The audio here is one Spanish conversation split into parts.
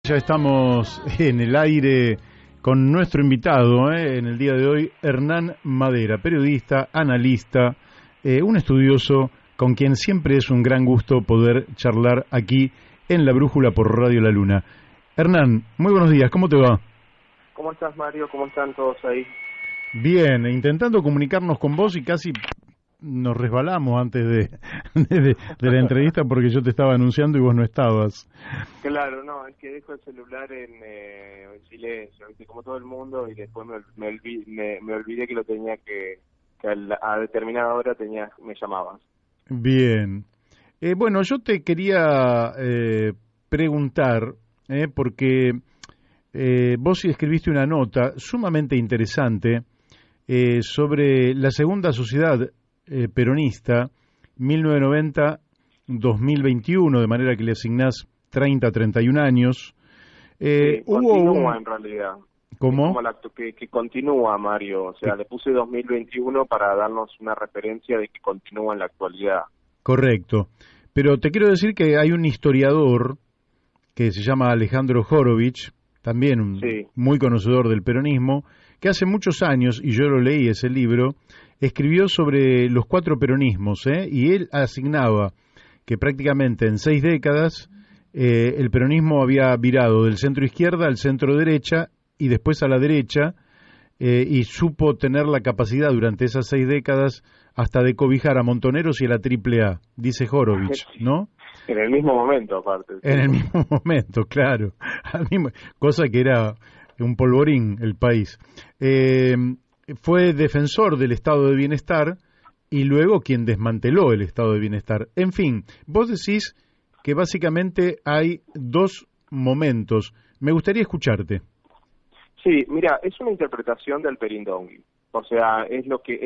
Ya estamos en el aire con nuestro invitado en el día de hoy, Hernán Madera, periodista, analista, un estudioso con quien siempre es un gran gusto poder charlar aquí en La Brújula por Radio La Luna. Hernán, muy buenos días, ¿cómo te va? ¿Cómo estás, Mario? ¿Cómo están todos ahí? Bien, intentando comunicarnos con vos y casi nos resbalamos antes de la entrevista porque yo te estaba anunciando y vos no estabas. Claro, no, es que dejo el celular en silencio, ¿viste? Como todo el mundo, y después me olvidé que lo tenía que a determinada hora me llamabas. Bien. Bueno, yo te quería preguntar, porque vos escribiste una nota sumamente interesante sobre la segunda sociedad peronista, 1990-2021, de manera que le asignás 31 años. Sí, Hubo continúa en realidad. Es ¿Cómo? como el acto que continúa, Mario. O sea, le puse 2021 para darnos una referencia de que continúa en la actualidad. Correcto. Pero te quiero decir que hay un historiador que se llama Alejandro Horovich, también un Sí. muy conocedor del peronismo, que hace muchos años, y yo lo leí ese libro, escribió sobre los 4 peronismos, y él asignaba que prácticamente en 6 décadas el peronismo había virado del centro izquierda al centro derecha y después a la derecha, y supo tener la capacidad durante esas 6 décadas hasta de cobijar a Montoneros y a la AAA, dice Horovich, ¿no? En el mismo momento, aparte. En Sí. el mismo momento, claro. Cosa que era un polvorín el país. Fue defensor del estado de bienestar y luego quien desmanteló el estado de bienestar. En fin, vos decís que básicamente hay 2 momentos. Me gustaría escucharte. Sí, mira, es una interpretación del Perindongui. O sea, es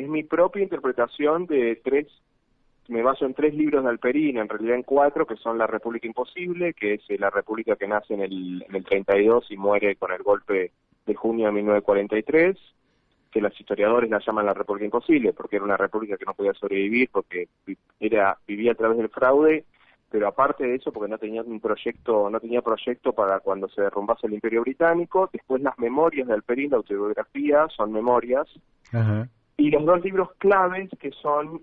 mi propia interpretación de me baso en 3 libros de Alperín, en realidad en 4, que son La República Imposible, que es la república que nace en el 32 y muere con el golpe de junio de 1943, que los historiadores la llaman la República Imposible, porque era una república que no podía sobrevivir, porque vivía a través del fraude, pero aparte de eso, porque no tenía proyecto para cuando se derrumbase el Imperio Británico. Después las memorias de Alperín, la autobiografía, son memorias, Ajá. y los 2 libros claves que son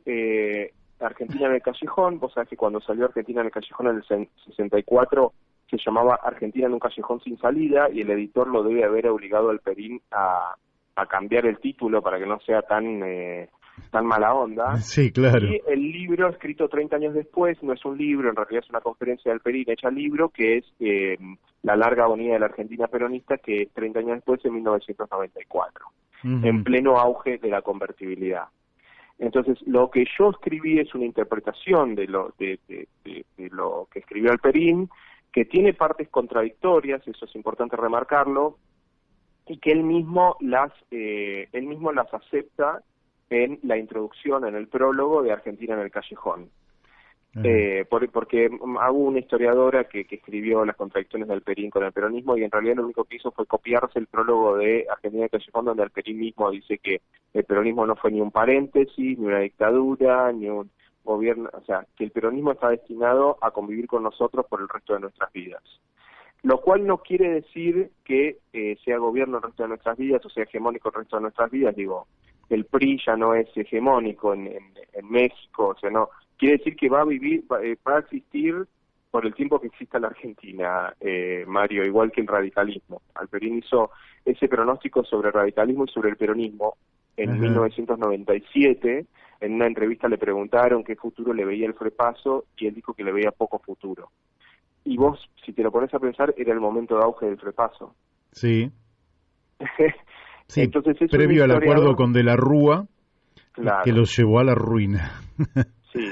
Argentina en el Callejón. Vos sabés que cuando salió Argentina en el Callejón en el 64 se llamaba Argentina en un callejón sin salida, y el editor lo debe haber obligado al Perín a cambiar el título para que no sea tan mala onda. Sí, claro. Y el libro, escrito 30 años después, no es un libro, en realidad es una conferencia del Perín hecha libro, que es La larga agonía de la Argentina peronista, que es 30 años después, en 1994, en pleno auge de la convertibilidad. Entonces, lo que yo escribí es una interpretación de lo que escribió Alperín, que tiene partes contradictorias, eso es importante remarcarlo, y que él mismo las acepta en la introducción, en el prólogo de Argentina en el Callejón. Porque hubo una historiadora que escribió las contradicciones de Alperín con el peronismo, y en realidad lo único que hizo fue copiarse el prólogo de Argentina en el Callejón, donde Alperín mismo dice que el peronismo no fue ni un paréntesis, ni una dictadura, ni un gobierno, o sea, que el peronismo está destinado a convivir con nosotros por el resto de nuestras vidas. Lo cual no quiere decir que sea gobierno el resto de nuestras vidas, o sea hegemónico el resto de nuestras vidas. Digo, el PRI ya no es hegemónico en México, o sea, no. Quiere decir que va a existir por el tiempo que exista la Argentina, Mario, igual que el radicalismo. Alperín hizo ese pronóstico sobre el radicalismo y sobre el peronismo en 1997. En una entrevista le preguntaron qué futuro le veía el Frepaso, y él dijo que le veía poco futuro. Y vos, si te lo pones a pensar, era el momento de auge del Frepaso. Sí. Sí, entonces es previo un al acuerdo historiador, con De la Rúa, que claro, los llevó a la ruina. sí.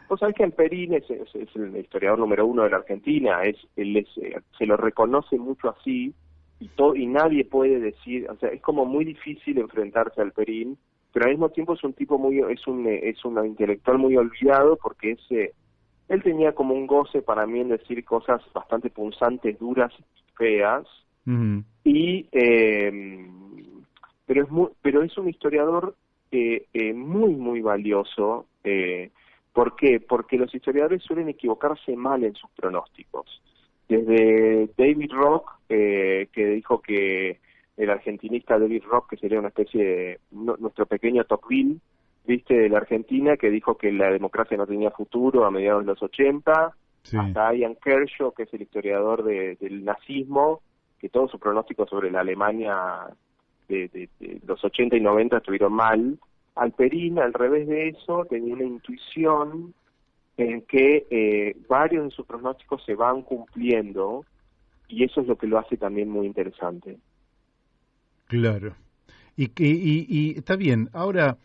Vos sabés que Alperín es el historiador número 1 de la Argentina, se lo reconoce mucho así, y nadie puede decir, o sea, es como muy difícil enfrentarse a Alperín, pero al mismo tiempo es un tipo es un intelectual muy olvidado, porque él tenía como un goce para mí en decir cosas bastante punzantes, duras y feas, y pero es un historiador muy muy valioso. ¿Por qué? Porque los historiadores suelen equivocarse mal en sus pronósticos. Desde David Rock, que dijo que el argentinista David Rock, que sería una especie de nuestro pequeño Tocqueville, viste, de la Argentina, que dijo que la democracia no tenía futuro a mediados de los 80, sí, hasta Ian Kershaw, que es el historiador del nazismo, que todos sus pronósticos sobre la Alemania de los 80 y 90 estuvieron mal. Alperín, al revés de eso, tenía una intuición en que varios de sus pronósticos se van cumpliendo, y eso es lo que lo hace también muy interesante. Claro. Y está bien. Ahora,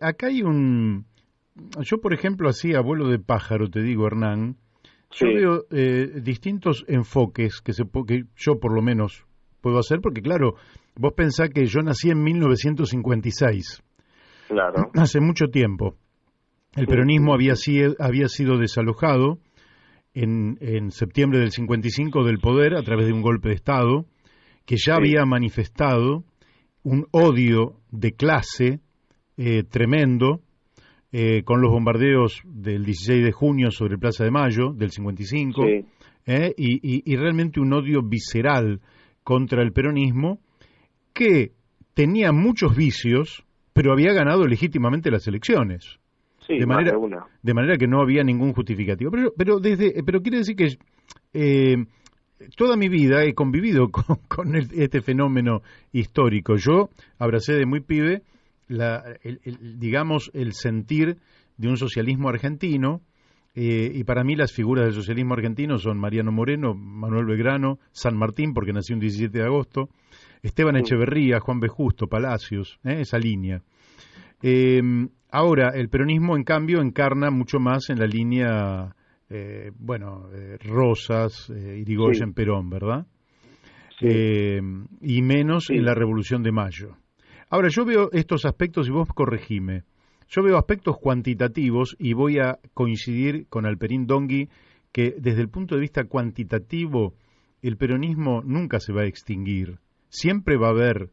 acá hay yo, por ejemplo, así a vuelo de pájaro, te digo, Hernán, yo veo distintos enfoques que yo por lo menos puedo hacer, porque claro, vos pensás que yo nací en 1956. Claro. Hace mucho tiempo. El peronismo había sido desalojado en septiembre del 55 del poder a través de un golpe de Estado que ya había manifestado un odio de clase tremendo con los bombardeos del 16 de junio sobre Plaza de Mayo del 55 y realmente un odio visceral contra el peronismo que tenía muchos vicios, pero había ganado legítimamente las elecciones. Sí, de manera que no había ningún justificativo. Pero quiere decir que toda mi vida he convivido con este fenómeno histórico. Yo abracé de muy pibe digamos, el sentir de un socialismo argentino, y para mí las figuras del socialismo argentino son Mariano Moreno, Manuel Belgrano, San Martín, porque nací un 17 de agosto, Esteban Echeverría, Juan B. Justo, Palacios, esa línea. Ahora, el peronismo, en cambio, encarna mucho más en la línea, Rosas, Irigoyen, Perón, ¿verdad? Sí. Y menos en la Revolución de Mayo. Ahora, yo veo estos aspectos, y vos corregime, yo veo aspectos cuantitativos, y voy a coincidir con Alperín Dongui, que desde el punto de vista cuantitativo, el peronismo nunca se va a extinguir. Siempre va a haber,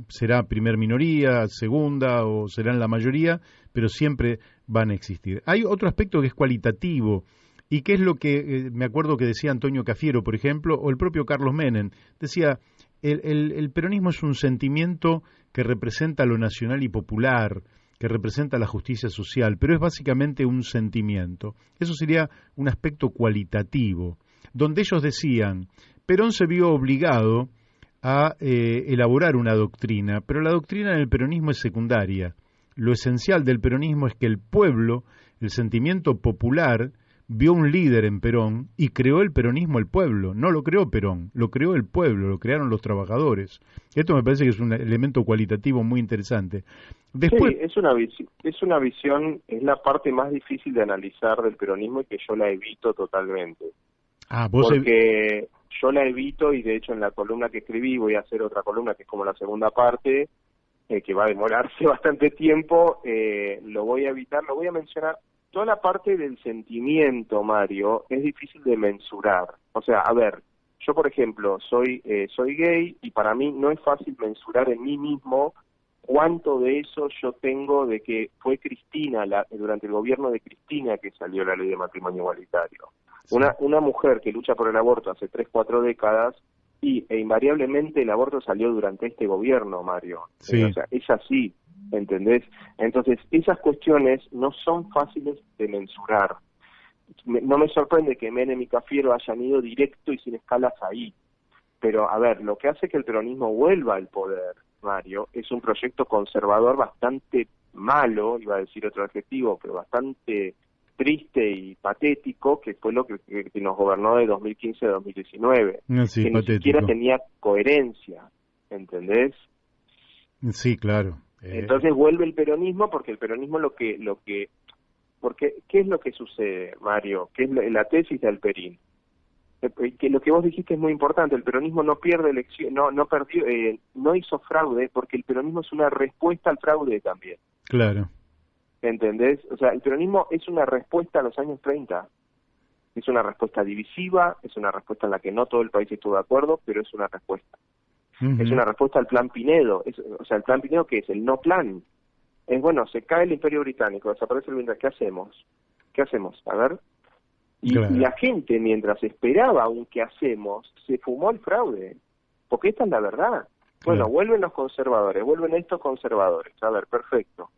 será primer minoría, segunda, o serán la mayoría, pero siempre van a existir. Hay otro aspecto que es cualitativo, y que es lo que me acuerdo que decía Antonio Cafiero, por ejemplo, o el propio Carlos Menem. Decía, el peronismo es un sentimiento que representa lo nacional y popular, que representa la justicia social, pero es básicamente un sentimiento. Eso sería un aspecto cualitativo, donde ellos decían, Perón se vio obligado a elaborar una doctrina, pero la doctrina en el peronismo es secundaria. Lo esencial del peronismo es que el pueblo, el sentimiento popular, vio un líder en Perón y creó el peronismo el pueblo. No lo creó Perón, lo creó el pueblo, lo crearon los trabajadores. Esto me parece que es un elemento cualitativo muy interesante. Después, sí, es una visión, es la parte más difícil de analizar del peronismo, y que yo la evito totalmente. Porque yo la evito, y de hecho en la columna que escribí voy a hacer otra columna que es como la segunda parte, que va a demorarse bastante tiempo, lo voy a evitar, lo voy a mencionar. Toda la parte del sentimiento, Mario, es difícil de mensurar. O sea, a ver, yo por ejemplo soy gay, y para mí no es fácil mensurar en mí mismo cuánto de eso yo tengo de que fue Cristina, durante el gobierno de Cristina, que salió la ley de matrimonio igualitario. Sí. Una mujer que lucha por el aborto hace 3-4 décadas, e invariablemente el aborto salió durante este gobierno, Mario. Sí. O sea, es así, ¿entendés? Entonces, esas cuestiones no son fáciles de mensurar. No me sorprende que Menem y Cafiero hayan ido directo y sin escalas ahí. Pero, a ver, lo que hace que el peronismo vuelva al poder, Mario, es un proyecto conservador bastante malo, iba a decir otro adjetivo, pero bastante triste y patético, que fue lo que nos gobernó de 2015 a 2019, sí, que patético. Ni siquiera tenía coherencia, ¿entendés? Sí, claro. Entonces vuelve el peronismo, porque el peronismo porque ¿qué es lo que sucede, Mario? ¿Qué es la tesis de Alperín? Que lo que vos dijiste es muy importante. El peronismo no pierde elección, no perdió, no hizo fraude, porque el peronismo es una respuesta al fraude también. Claro. ¿Entendés? O sea, el peronismo es una respuesta a los años 30. Es una respuesta divisiva, es una respuesta en la que no todo el país estuvo de acuerdo, pero es una respuesta. Uh-huh. Es una respuesta al plan Pinedo. O sea, el plan Pinedo, ¿qué es? El no plan. Es, bueno, se cae el Imperio Británico, desaparece el Blindaje, ¿qué hacemos? ¿Qué hacemos? A ver, Y Claro. la gente, mientras esperaba un qué hacemos, se fumó el fraude. Porque esta es la verdad. Bueno, Claro. vuelven los conservadores, vuelven estos conservadores. A ver, perfecto.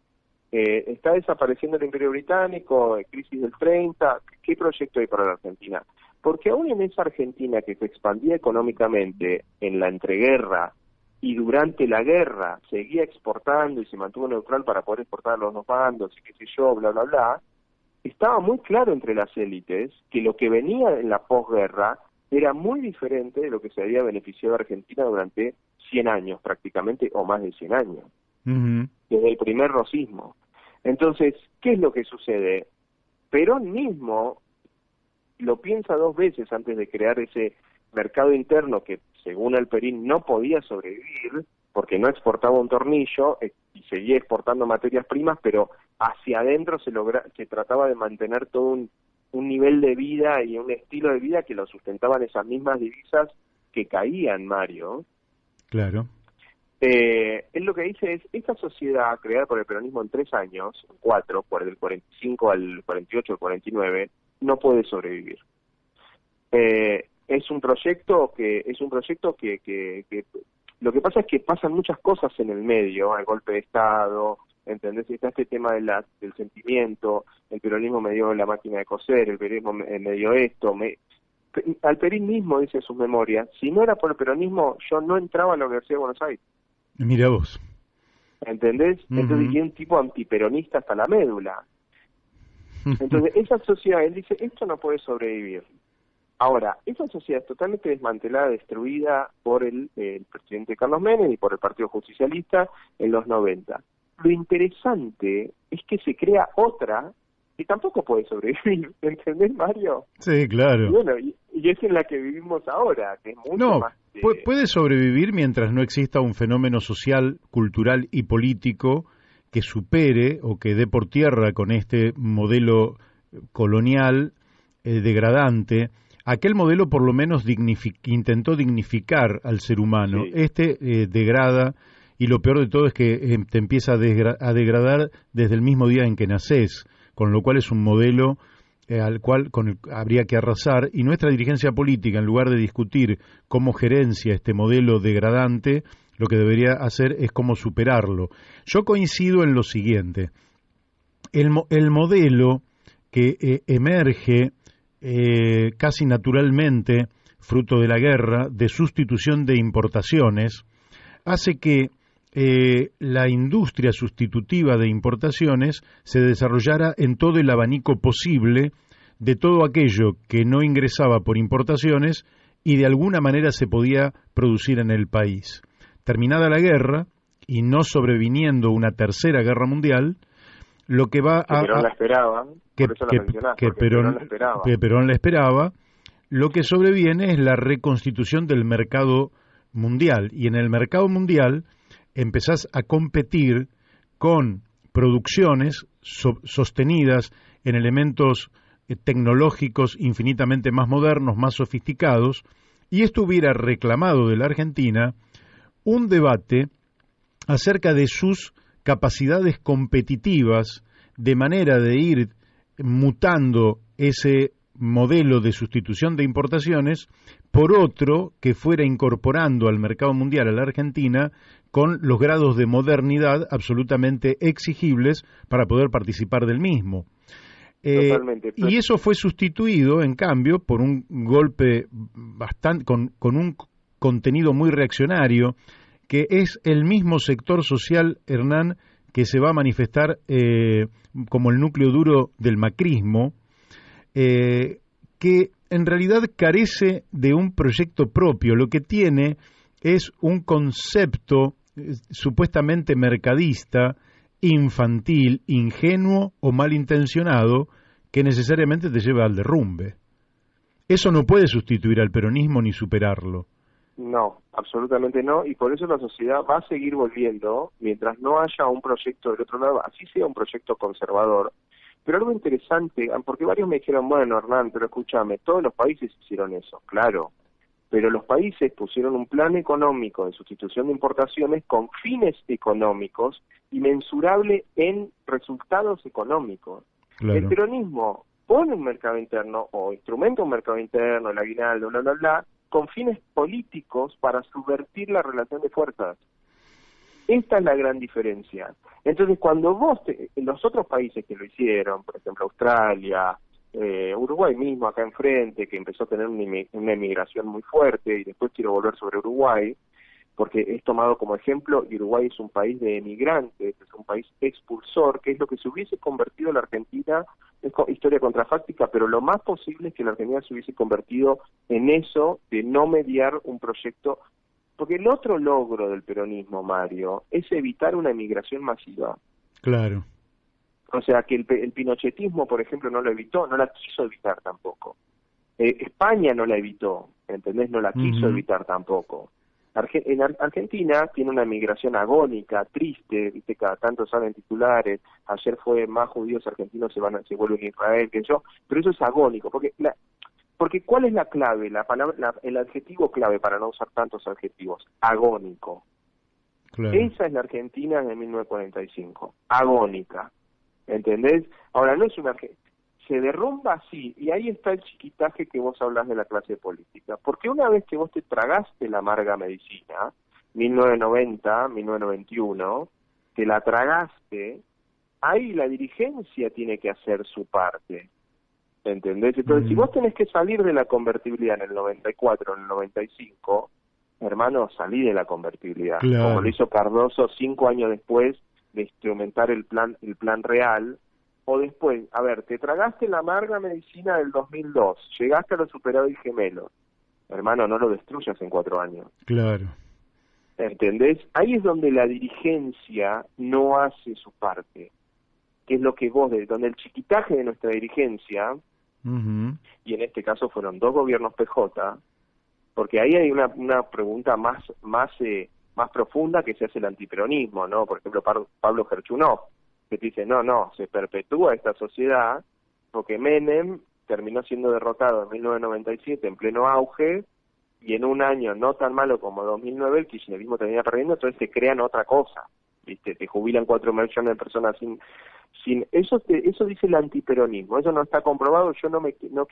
Está desapareciendo el Imperio Británico, crisis del 30. ¿Qué proyecto hay para la Argentina? Porque aún en esa Argentina que se expandía económicamente en la entreguerra y durante la guerra seguía exportando y se mantuvo neutral para poder exportar a los dos bandos y qué sé yo, bla, bla, bla, estaba muy claro entre las élites que lo que venía en la posguerra era muy diferente de lo que se había beneficiado a Argentina durante 100 años prácticamente, o más de 100 años, Ujú. desde el primer rosismo. Entonces, ¿qué es lo que sucede? Perón mismo lo piensa dos veces antes de crear ese mercado interno que, según Alperín, no podía sobrevivir porque no exportaba un tornillo y seguía exportando materias primas, pero hacia adentro se trataba de mantener todo un nivel de vida y un estilo de vida que lo sustentaban esas mismas divisas que caían, Mario. Claro. Él lo que dice es, esta sociedad creada por el peronismo en 3 años, 4, del 45 al 48 al 49, no puede sobrevivir. Es un proyecto que lo que pasa es que pasan muchas cosas en el medio, el golpe de Estado, ¿entendés? Está este tema del sentimiento, el peronismo me dio la máquina de coser, el peronismo me dio esto, Alperín mismo dice en sus memorias, si no era por el peronismo, yo no entraba a la Universidad de Buenos Aires. Mira vos. ¿Entendés? Entonces, y un tipo antiperonista hasta la médula. Entonces, esa sociedad, él dice, esto no puede sobrevivir. Ahora, esa sociedad es totalmente desmantelada, destruida por el presidente Carlos Menem y por el Partido Justicialista en los 90. Lo interesante es que se crea otra que tampoco puede sobrevivir, ¿entendés, Mario? Sí, claro. Y bueno, y es en la que vivimos ahora, que es mucho No, más... puede sobrevivir mientras no exista un fenómeno social, cultural y político que supere o que dé por tierra con este modelo colonial degradante. Aquel modelo por lo menos intentó dignificar al ser humano. Sí. Este degrada, y lo peor de todo es que te empieza a degradar desde el mismo día en que naces, con lo cual es un modelo con el habría que arrasar, y nuestra dirigencia política, en lugar de discutir cómo gerencia este modelo degradante, lo que debería hacer es cómo superarlo. Yo coincido en lo siguiente: el modelo que emerge casi naturalmente, fruto de la guerra, de sustitución de importaciones, hace que la industria sustitutiva de importaciones se desarrollara en todo el abanico posible de todo aquello que no ingresaba por importaciones y de alguna manera se podía producir en el país. Terminada la guerra y no sobreviniendo una tercera guerra mundial, lo que va que Perón la esperaba, por eso la mencionás, porque Perón la esperaba. Que Perón la esperaba, lo que sobreviene es la reconstitución del mercado mundial, y en el mercado mundial empezás a competir con producciones sostenidas en elementos tecnológicos infinitamente más modernos, más sofisticados, y esto hubiera reclamado de la Argentina un debate acerca de sus capacidades competitivas, de manera de ir mutando ese modelo de sustitución de importaciones por otro que fuera incorporando al mercado mundial a la Argentina con los grados de modernidad absolutamente exigibles para poder participar del mismo. Totalmente. Y eso fue sustituido, en cambio, por un golpe con un contenido muy reaccionario, que es el mismo sector social, Hernán, que se va a manifestar como el núcleo duro del macrismo, que en realidad carece de un proyecto propio. Lo que tiene es un concepto supuestamente mercadista, infantil, ingenuo o malintencionado, que necesariamente te lleva al derrumbe. Eso no puede sustituir al peronismo ni superarlo. No, absolutamente no, y por eso la sociedad va a seguir volviendo mientras no haya un proyecto del otro lado, así sea un proyecto conservador. Pero algo interesante, porque varios me dijeron, bueno, Hernán, pero escúchame, todos los países hicieron eso, claro, pero los países pusieron un plan económico de sustitución de importaciones con fines económicos y mensurable en resultados económicos. Claro. El peronismo pone un mercado interno o instrumenta un mercado interno, el aguinaldo, bla, bla, bla, con fines políticos para subvertir la relación de fuerzas. Esta es la gran diferencia. Entonces, cuando en los otros países que lo hicieron, por ejemplo, Australia, Uruguay mismo, acá enfrente, que empezó a tener una emigración muy fuerte, y después quiero volver sobre Uruguay, porque es tomado como ejemplo, y Uruguay es un país de emigrantes, es un país expulsor, que es lo que se hubiese convertido la Argentina, es historia contrafáctica, pero lo más posible es que la Argentina se hubiese convertido en eso, de no mediar un proyecto, porque el otro logro del peronismo, Mario, es evitar una emigración masiva. Claro. O sea, que el pinochetismo, por ejemplo, no lo evitó, no la quiso evitar tampoco. España no la evitó, ¿entendés? No la quiso evitar tampoco. En Argentina tiene una migración agónica, triste, viste, cada tanto salen titulares, ayer fue más judíos argentinos se vuelven a Israel, que yo, pero eso es agónico, porque ¿cuál es la clave, el adjetivo clave para no usar tantos adjetivos? Agónico. Claro. Esa es la Argentina de 1945, agónica, ¿entendés? Ahora, no es una... Se derrumba así, y ahí está el chiquitaje que vos hablás de la clase política. Porque una vez que vos te tragaste la amarga medicina, 1990, 1991, te la tragaste, ahí la dirigencia tiene que hacer su parte, ¿entendés? Entonces, si vos tenés que salir de la convertibilidad en el 94, en el 95, hermano, salí de la convertibilidad, claro, como lo hizo Cardoso 5 años después de instrumentar el plan real. O después, a ver, te tragaste la amarga medicina del 2002, llegaste a los superávit gemelos. Hermano, no lo destruyas en 4 años. Claro. ¿Entendés? Ahí es donde la dirigencia no hace su parte, que es lo que donde el chiquitaje de nuestra dirigencia, y en este caso fueron 2 gobiernos PJ, porque ahí hay una pregunta más profunda que se hace el antiperonismo, ¿no? Por ejemplo, Pablo Gerchunov, que te dice, no, se perpetúa esta sociedad porque Menem terminó siendo derrotado en 1997 en pleno auge, y en un año no tan malo como 2009 el kirchnerismo termina perdiendo, entonces se crean otra cosa, ¿viste? Te jubilan 4 millones de personas sin eso dice el antiperonismo, eso no está comprobado, yo no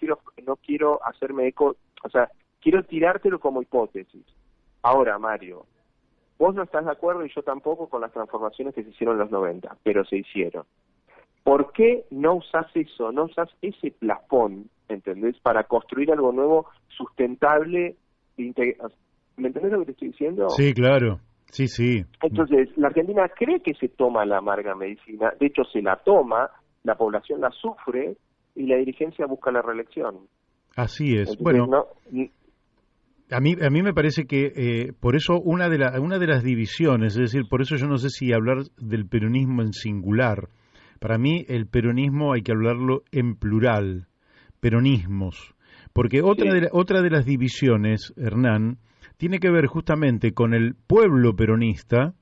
quiero hacerme eco, o sea, quiero tirártelo como hipótesis. Ahora, Mario, vos no estás de acuerdo y yo tampoco con las transformaciones que se hicieron en los 90, pero se hicieron. ¿Por qué no usás eso, no usás ese plafón, ¿entendés? Para construir algo nuevo, sustentable, ¿me entendés lo que te estoy diciendo? Sí, claro, sí. Entonces, la Argentina cree que se toma la amarga medicina, de hecho se la toma, la población la sufre y la dirigencia busca la reelección. Así es. Entonces, bueno... A mí me parece que por eso una de las divisiones, es decir, por eso yo no sé si hablar del peronismo en singular. Para mí el peronismo hay que hablarlo en plural, peronismos, porque otra de las divisiones, Hernán, tiene que ver justamente con el pueblo peronista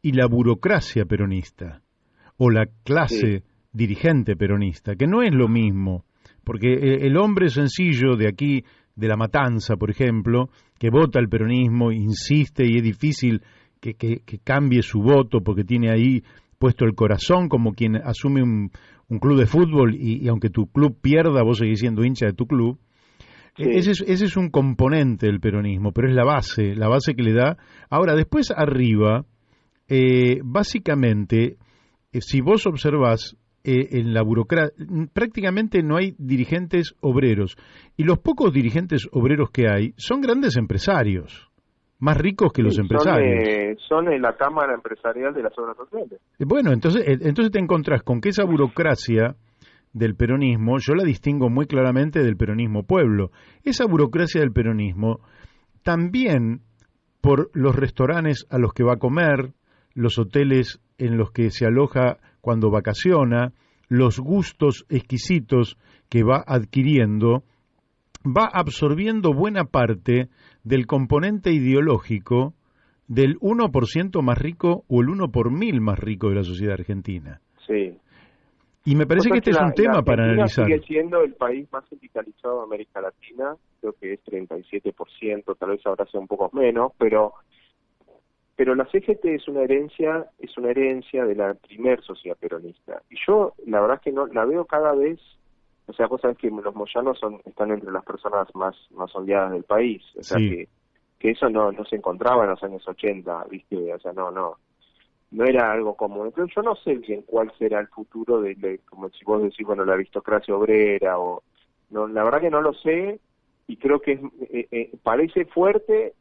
y la burocracia peronista o la clase dirigente peronista, que no es lo mismo, porque el hombre sencillo de aquí, de La Matanza, por ejemplo, que vota el peronismo, insiste y es difícil que cambie su voto porque tiene ahí puesto el corazón como quien asume un club de fútbol y aunque tu club pierda, vos seguís siendo hincha de tu club. Ese es un componente del peronismo, pero es la base que le da. Ahora, después arriba, básicamente, si vos observás, en la burocracia prácticamente no hay dirigentes obreros, y los pocos dirigentes obreros que hay son grandes empresarios, más ricos que los empresarios. Son en la Cámara Empresarial de las Obras Sociales. Bueno, entonces te encontrás con que esa burocracia del peronismo, yo la distingo muy claramente del peronismo pueblo. Esa burocracia del peronismo también por los restaurantes a los que va a comer, los hoteles en los que se aloja cuando vacaciona, los gustos exquisitos que va adquiriendo, va absorbiendo buena parte del componente ideológico del 1% más rico o el 1 por 1000 más rico de la sociedad argentina. Sí. Y me parece que este es un tema para analizar. Sigue siendo el país más sindicalizado de América Latina, creo que es 37%, tal vez ahora sea un poco menos, pero la CGT es una herencia de la primer sociedad peronista. Y yo, la verdad es que no la veo cada vez O sea, vos sabés que los moyanos están entre las personas más odiadas del país. O sea, sí. que eso no se encontraba en los años 80, ¿viste? O sea, no era algo común. Entonces yo no sé bien cuál será el futuro como si vos decís, bueno, la aristocracia obrera o... No, la verdad que no lo sé, y creo que parece fuerte,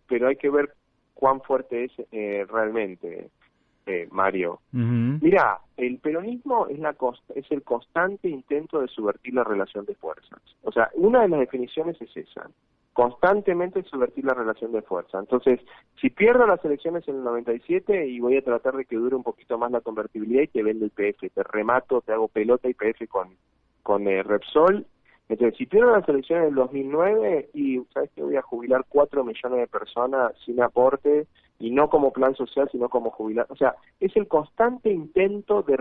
pero hay que ver cuán fuerte es realmente, Mario. Uh-huh. Mira, el peronismo es el constante intento de subvertir la relación de fuerzas. O sea, una de las definiciones es esa, constantemente subvertir la relación de fuerza. Entonces, si pierdo las elecciones en el 97 y voy a tratar de que dure un poquito más la convertibilidad y te vendo el PF, te remato, te hago pelota y PF con Repsol. Entonces, si pierdo las elecciones del 2009 y sabes que voy a jubilar 4 millones de personas sin aporte, y no como plan social, sino como jubilar. O sea, es el constante intento de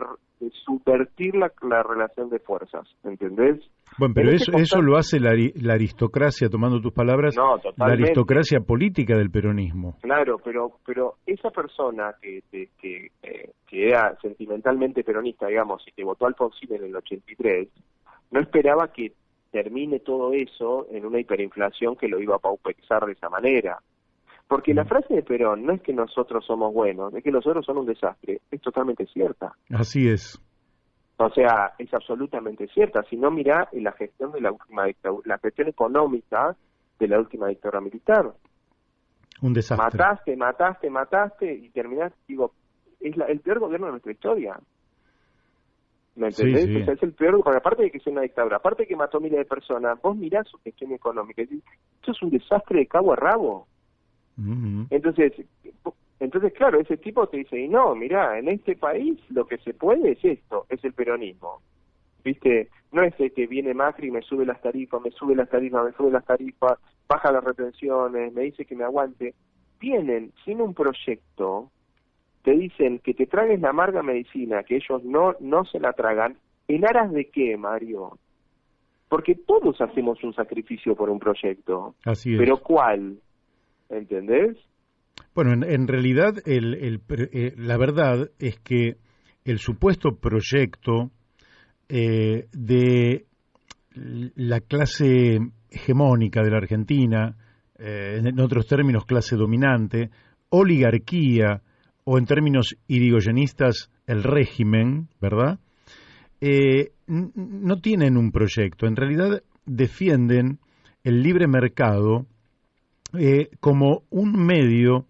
subvertir la relación de fuerzas, ¿entendés? Bueno, pero eso lo hace la aristocracia, tomando tus palabras, no, totalmente. La aristocracia política del peronismo. Claro, pero esa persona que era sentimentalmente peronista, digamos, y que votó a Alfonsín en el 83, no esperaba que termine todo eso en una hiperinflación que lo iba a pauperizar de esa manera. Porque la frase de Perón no es que nosotros somos buenos, es que los otros son un desastre, es totalmente cierta. Así es. O sea, es absolutamente cierta. Si no, mirá la gestión de la última dictadura, la gestión económica de la última dictadura militar. Un desastre. Mataste y terminaste, digo, es el peor gobierno de nuestra historia. ¿Me entendés? Sí. O sea, es el peor, porque aparte de que sea una dictadura, aparte de que mató miles de personas, vos mirás su gestión económica y decís, esto es un desastre de cabo a rabo. Uh-huh. Entonces, claro, ese tipo te dice, y no, mirá, en este país lo que se puede es esto, es el peronismo. ¿Viste? No es que viene Macri y me sube las tarifas, baja las retenciones, me dice que me aguante. Vienen sin un proyecto, te dicen que te tragues la amarga medicina, que ellos no se la tragan, ¿en aras de qué, Mario? Porque todos hacemos un sacrificio por un proyecto. Así es. ¿Pero cuál? ¿Entendés? Bueno, en realidad la verdad es que el supuesto proyecto de la clase hegemónica de la Argentina, en otros términos clase dominante, oligarquía o en términos irigoyenistas el régimen, ¿verdad? No tienen un proyecto, en realidad defienden el libre mercado como un medio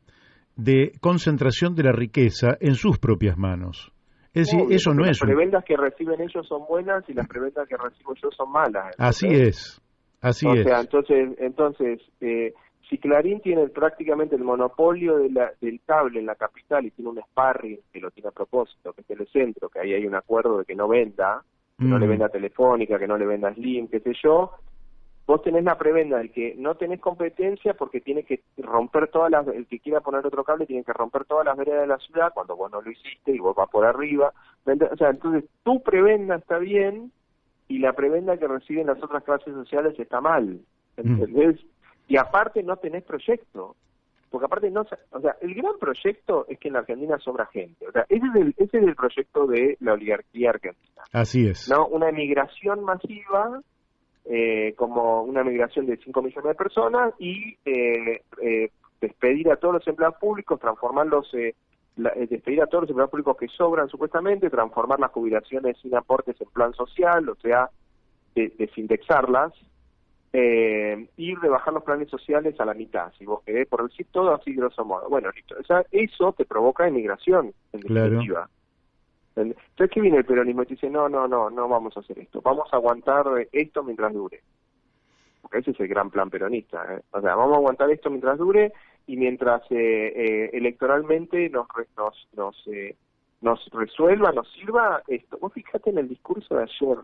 de concentración de la riqueza en sus propias manos. Es decir, obvio, eso no es las prebendas que reciben ellos son buenas y las prebendas que recibo yo son malas. Así es. O sea, entonces si Clarín tiene prácticamente el monopolio del cable en la capital y tiene un sparring que lo tiene a propósito, que es Telecentro, que ahí hay un acuerdo de que no venda, que no le venda Telefónica, que no le venda Slim, qué sé yo, vos tenés la prebenda del que no tenés competencia porque tiene que romper el que quiera poner otro cable tiene que romper todas las veredas de la ciudad cuando vos no lo hiciste y vos vas por arriba. O sea, entonces tu prebenda está bien y la prebenda que reciben las otras clases sociales está mal, ¿entendés? Y aparte no tenés proyecto, porque aparte o sea, el gran proyecto es que en la Argentina sobra gente, o sea, ese es el proyecto de la oligarquía argentina. Así es. ¿No? Una emigración masiva, como una migración de 5 millones de personas y despedir a todos los empleados públicos, despedir a todos los empleados públicos que sobran supuestamente, transformar las jubilaciones sin aportes en plan social, o sea, desindexarlas, y rebajar los planes sociales a la mitad, si vos querés, por decir todo así grosso modo. Bueno, listo. O sea, eso te provoca emigración, en definitiva. Entonces, ¿qué viene el peronismo? Y te dice, no vamos a hacer esto, vamos a aguantar esto mientras dure. Porque ese es el gran plan peronista, ¿eh? O sea, vamos a aguantar esto mientras dure y mientras electoralmente nos resuelva, nos sirva esto. Vos fíjate en el discurso de ayer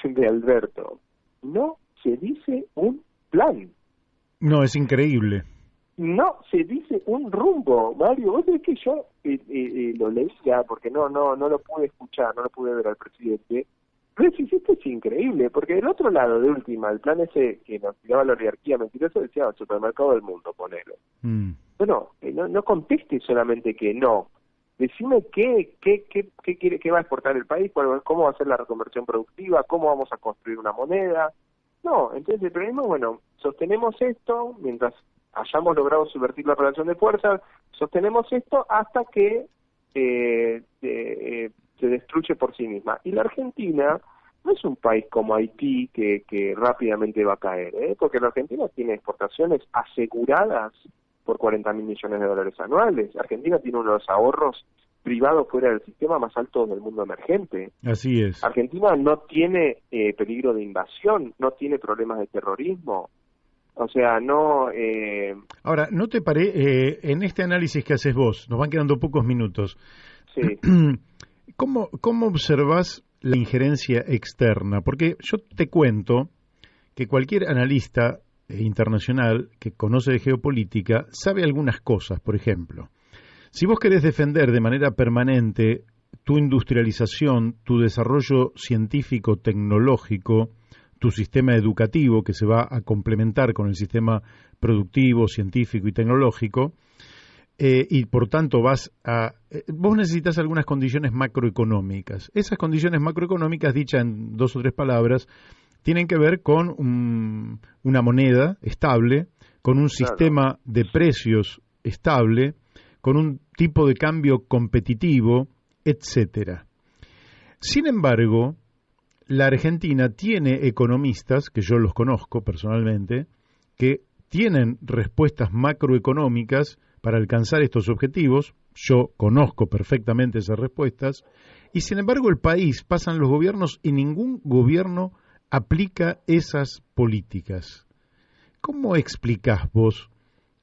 de Alberto, no se dice un plan. No, es increíble. No se dice un rumbo, Mario. Vos sabés que yo lo leía porque no lo pude escuchar, no lo pude ver al presidente. Pero si esto es increíble, porque del otro lado, de última, el plan ese que nos tiraba la oligarquía mentirosa decía supermercado del mundo, ponelo. Bueno, no conteste solamente que no. decime qué quiere, qué va a exportar el país, cómo va a ser la reconversión productiva, cómo vamos a construir una moneda. No, entonces el peronismo, bueno, sostenemos esto mientras hayamos logrado subvertir la relación de fuerzas, sostenemos esto hasta que se destruye por sí misma. Y la Argentina no es un país como Haití que rápidamente va a caer, porque la Argentina tiene exportaciones aseguradas por 40.000 millones de dólares anuales. Argentina tiene uno de los ahorros privados fuera del sistema más altos del mundo emergente. Así es. Argentina no tiene peligro de invasión, no tiene problemas de terrorismo. O sea, no... Ahora, ¿no te en este análisis que haces vos, nos van quedando pocos minutos, Sí. ¿Cómo observás la injerencia externa? Porque yo te cuento que cualquier analista internacional que conoce de geopolítica sabe algunas cosas. Por ejemplo, si vos querés defender de manera permanente tu industrialización, tu desarrollo científico, tecnológico, tu sistema educativo que se va a complementar con el sistema productivo, científico y tecnológico, y por tanto vos necesitas algunas condiciones macroeconómicas. Esas condiciones macroeconómicas, dichas en 2 o 3 palabras, tienen que ver con una moneda estable, con un sistema de precios estable, con un tipo de cambio competitivo, etcétera. Sin embargo, la Argentina tiene economistas, que yo los conozco personalmente, que tienen respuestas macroeconómicas para alcanzar estos objetivos. Yo conozco perfectamente esas respuestas, y sin embargo el país, pasan los gobiernos y ningún gobierno aplica esas políticas. ¿Cómo explicás vos,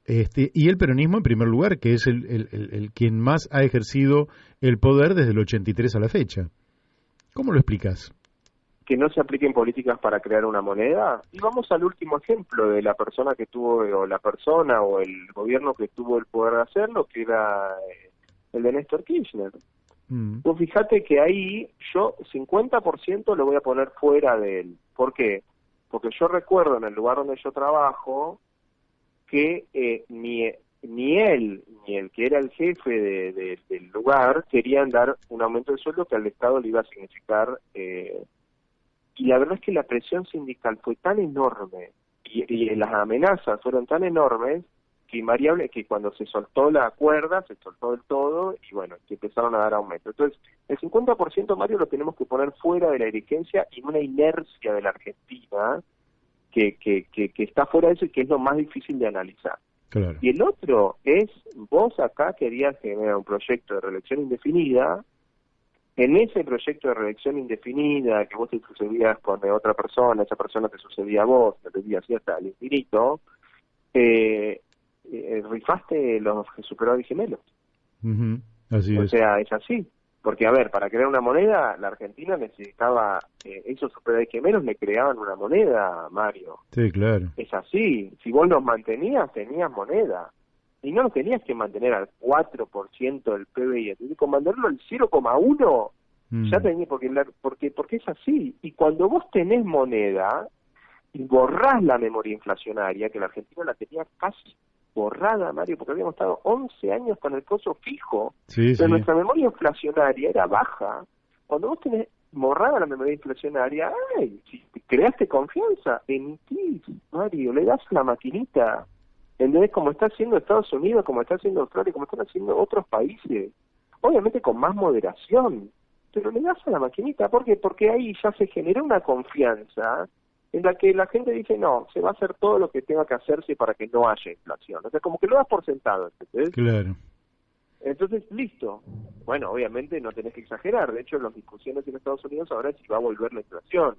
y el peronismo en primer lugar, que es el quien más ha ejercido el poder desde el 83 a la fecha? ¿Cómo lo explicás? Que no se apliquen políticas para crear una moneda. Y vamos al último ejemplo de la persona que tuvo, o la persona o el gobierno que tuvo el poder de hacerlo, que era el de Néstor Kirchner. Pues fíjate que ahí yo 50% lo voy a poner fuera de él. ¿Por qué? Porque yo recuerdo en el lugar donde yo trabajo que ni él ni el que era el jefe del lugar querían dar un aumento de sueldo que al Estado le iba a significar... y la verdad es que la presión sindical fue tan enorme y las amenazas fueron tan enormes que invariable que cuando se soltó la cuerda, se soltó del todo y bueno, que empezaron a dar aumento. Entonces, el 50%, Mario, lo tenemos que poner fuera de la dirigencia y una inercia de la Argentina que está fuera de eso y que es lo más difícil de analizar. Claro. Y el otro es, vos acá querías generar un proyecto de reelección indefinida. En ese proyecto de reelección indefinida, que vos te sucedías con otra persona, esa persona te sucedía a vos, te pedía así hasta el infinito, rifaste los superávit gemelos. Así es. O sea, es así. Porque, a ver, para crear una moneda, la Argentina necesitaba, esos superávit gemelos le creaban una moneda, Mario. Sí, claro. Es así. Si vos los mantenías, tenías moneda. Y no lo tenías que mantener al 4% del PBI, tenías que mantenerlo al 0,1%, ya tenía, porque es así. Y cuando vos tenés moneda y borrás la memoria inflacionaria, que la Argentina la tenía casi borrada, Mario, porque habíamos estado 11 años con el costo fijo, pero nuestra memoria inflacionaria era baja. Cuando vos tenés borrada la memoria inflacionaria, si creaste confianza, emitís, Mario, le das la maquinita. ¿Entendés? Como está haciendo Estados Unidos, como está haciendo Australia, como están haciendo otros países. Obviamente con más moderación, pero le das a la maquinita. ¿Por qué? Porque ahí ya se genera una confianza en la que la gente dice, no, se va a hacer todo lo que tenga que hacerse para que no haya inflación. O sea, como que lo das por sentado, ¿entendés? Claro. Entonces, listo. Bueno, obviamente no tenés que exagerar. De hecho, las discusiones en Estados Unidos ahora es si va a volver la inflación.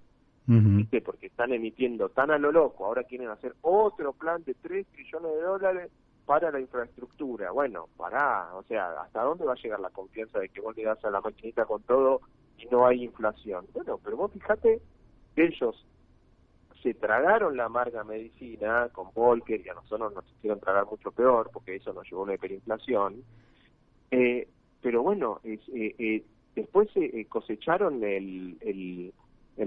¿Viste? Porque están emitiendo tan a lo loco, ahora quieren hacer otro plan de 3 trillones de dólares para la infraestructura. Bueno, o sea, ¿hasta dónde va a llegar la confianza de que vos le das a la maquinita con todo y no hay inflación? Bueno, pero vos fijate que ellos se tragaron la amarga medicina con Volcker y a nosotros nos hicieron tragar mucho peor porque eso nos llevó a una hiperinflación. Pero bueno, después cosecharon el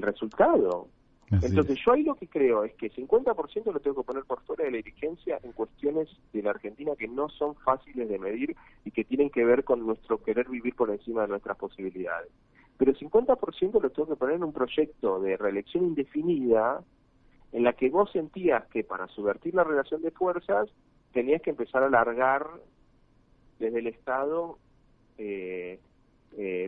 resultado. Entonces yo ahí lo que creo es que 50% lo tengo que poner por fuera de la dirigencia en cuestiones de la Argentina que no son fáciles de medir y que tienen que ver con nuestro querer vivir por encima de nuestras posibilidades. Pero 50% lo tengo que poner en un proyecto de reelección indefinida en la que vos sentías que para subvertir la relación de fuerzas tenías que empezar a largar desde el Estado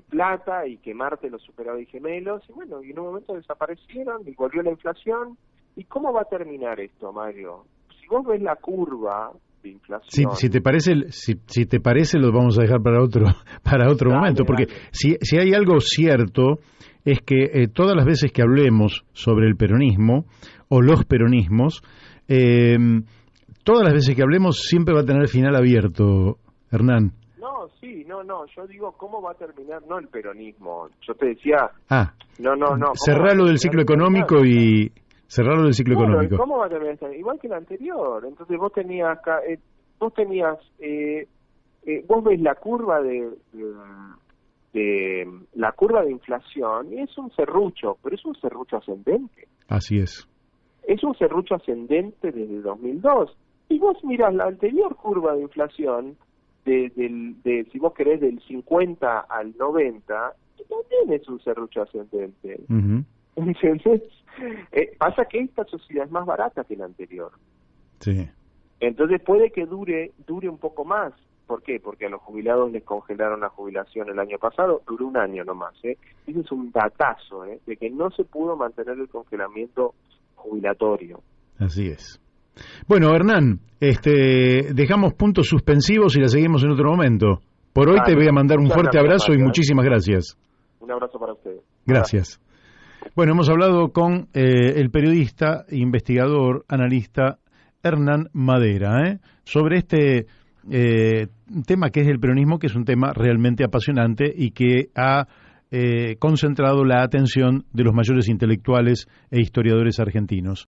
plata y quemarte los superávit gemelos, y bueno, y en un momento desaparecieron y volvió la inflación. ¿Y cómo va a terminar esto, Mario? Si vos ves la curva de inflación... Si te parece, lo vamos a dejar para otro momento, porque si hay algo cierto es que todas las veces que hablemos sobre el peronismo o los peronismos, todas las veces que hablemos siempre va a tener final abierto, Hernán. No, yo digo, ¿cómo va a terminar? No el peronismo, yo te decía... Cerrarlo del ciclo económico y... Cerrarlo del ciclo económico. ¿Cómo va a terminar? Igual que el anterior. Entonces vos tenías vos ves la curva de la curva de inflación y es un serrucho, pero es un serrucho ascendente. Así es. Es un serrucho ascendente desde 2002. Y vos mirás la anterior curva de inflación, si vos querés, del 50 al 90, también es un serrucho ascendente. Uh-huh. ¿Entendés? Pasa que esta sociedad es más barata que la anterior. Sí. Entonces puede que dure un poco más. ¿Por qué? Porque a los jubilados les congelaron la jubilación el año pasado, duró un año nomás. Ese es un datazo, de que no se pudo mantener el congelamiento jubilatorio. Así es. Bueno, Hernán, dejamos puntos suspensivos y la seguimos en otro momento. Por hoy te voy a mandar un fuerte abrazo y muchísimas gracias. Un abrazo para ustedes. Gracias. Bueno, hemos hablado con el periodista, investigador, analista Hernán Madera, sobre este tema que es el peronismo, que es un tema realmente apasionante y que ha concentrado la atención de los mayores intelectuales e historiadores argentinos.